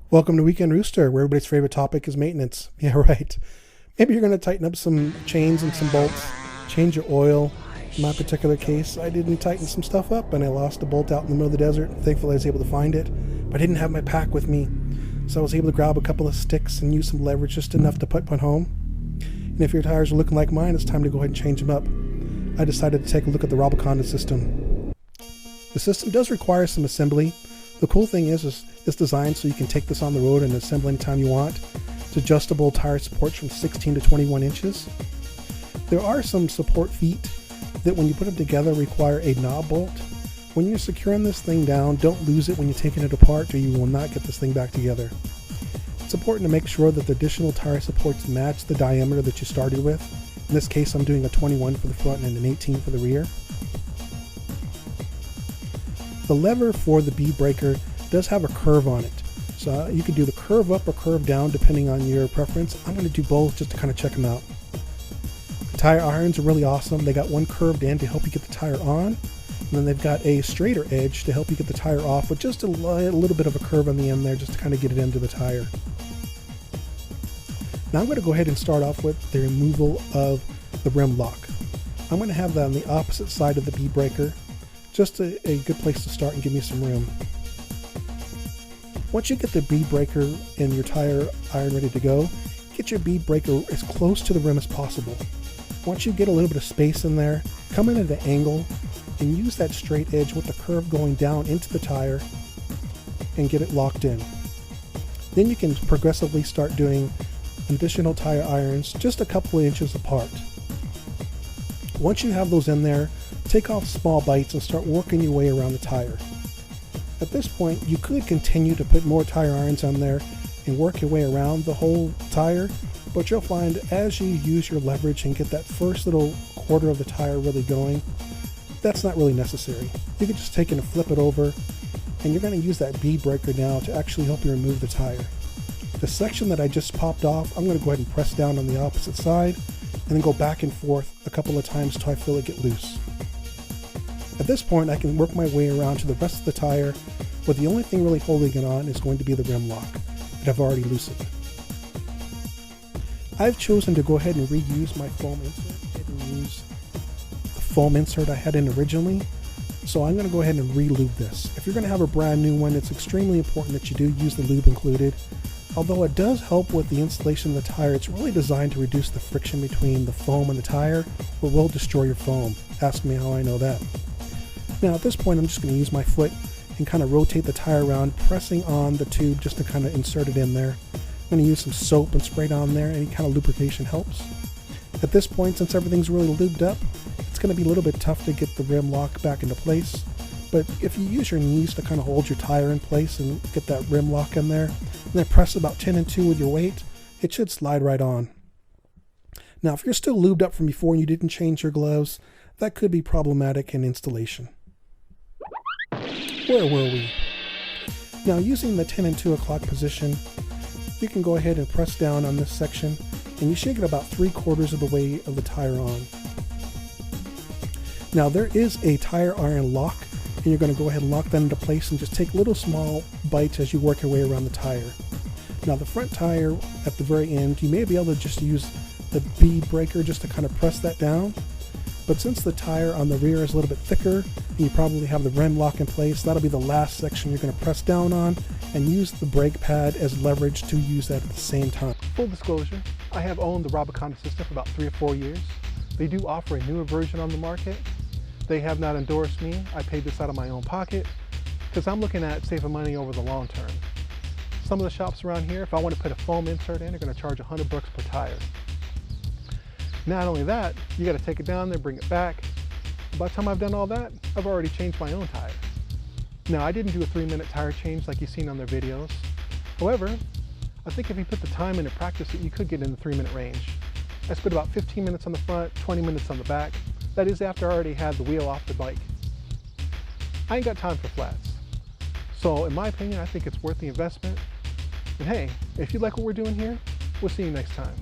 Welcome to Weekend Rooster, where everybody's favorite topic is maintenance. Yeah, right. Maybe you're going to tighten up some chains and some bolts, change your oil. In my particular case, I didn't tighten some stuff up and I lost a bolt out in the middle of the desert. Thankfully, I was able to find it, but I didn't have my pack with me. So I was able to grab a couple of sticks and use some leverage, just enough to put home. And if your tires are looking like mine, it's time to go ahead and change them up. I decided to take a look at the Rabaconda system. The system does require some assembly. The cool thing is it's designed so you can take this on the road and assemble anytime you want. It's adjustable tire supports from 16 to 21 inches. There are some support feet that when you put them together require a knob bolt. When you're securing this thing down, don't lose it when you're taking it apart or you will not get this thing back together. It's important to make sure that the additional tire supports match the diameter that you started with. In this case, I'm doing a 21 for the front and an 18 for the rear. The lever for the bead breaker does have a curve on it. So you can do the curve up or curve down depending on your preference. I'm going to do both just to kind of check them out. The tire irons are really awesome. They got one curved end to help you get the tire on. And then they've got a straighter edge to help you get the tire off with just a little bit of a curve on the end there just to kind of get it into the tire. Now I'm going to go ahead and start off with the removal of the rim lock. I'm going to have that on the opposite side of the bead breaker. Just a good place to start and give me some room. Once you get the bead breaker and your tire iron ready to go, get your bead breaker as close to the rim as possible. Once you get a little bit of space in there, come in at an angle and use that straight edge with the curve going down into the tire and get it locked in. Then you can progressively start doing additional tire irons just a couple of inches apart. Once you have those in there, take off small bites and start working your way around the tire. At this point, you could continue to put more tire irons on there and work your way around the whole tire, but you'll find as you use your leverage and get that first little quarter of the tire really going, that's not really necessary. You can just take it and flip it over, and you're going to use that bead breaker now to actually help you remove the tire. The section that I just popped off, I'm going to go ahead and press down on the opposite side and then go back and forth a couple of times until I feel it get loose. At this point, I can work my way around to the rest of the tire, but the only thing really holding it on is going to be the rim lock that I've already loosened. I've chosen to go ahead and reuse my foam insert and use the foam insert I had in originally, so I'm going to go ahead and re-lube this. If you're going to have a brand new one, it's extremely important that you do use the lube included. Although it does help with the installation of the tire, it's really designed to reduce the friction between the foam and the tire, or will destroy your foam. Ask me how I know that. Now at this point, I'm just going to use my foot and kind of rotate the tire around, pressing on the tube just to kind of insert it in there. I'm going to use some soap and spray it on there. Any kind of lubrication helps. At this point, since everything's really lubed up, it's going to be a little bit tough to get the rim lock back into place. But if you use your knees to kind of hold your tire in place and get that rim lock in there, and then press about 10 and 2 with your weight, it should slide right on. Now, if you're still lubed up from before and you didn't change your gloves, that could be problematic in installation. Where were we? Now, using the 10 and 2 o'clock position, you can go ahead and press down on this section, and you should get about 3/4 of the way of the tire on. Now, there is a tire iron lock, and you're going to go ahead and lock that into place and just take little small bites as you work your way around the tire. Now, the front tire at the very end, you may be able to just use the bead breaker just to kind of press that down. But since the tire on the rear is a little bit thicker, and you probably have the rim lock in place, that'll be the last section you're going to press down on, and use the brake pad as leverage to use that at the same time. Full disclosure, I have owned the Rabaconda system for about 3 or 4 years. They do offer a newer version on the market. They have not endorsed me. I paid this out of my own pocket because I'm looking at saving money over the long term. Some of the shops around here, if I want to put a foam insert in, they're going to charge $100 per tire. Not only that, you got to take it down there, bring it back. By the time I've done all that, I've already changed my own tire. Now, I didn't do a 3-minute tire change like you've seen on their videos. However, I think if you put the time in to practice it, you could get in the 3-minute range. I spent about 15 minutes on the front, 20 minutes on the back. That is after I already had the wheel off the bike. I ain't got time for flats. So in my opinion, I think it's worth the investment. And hey, if you like what we're doing here, we'll see you next time.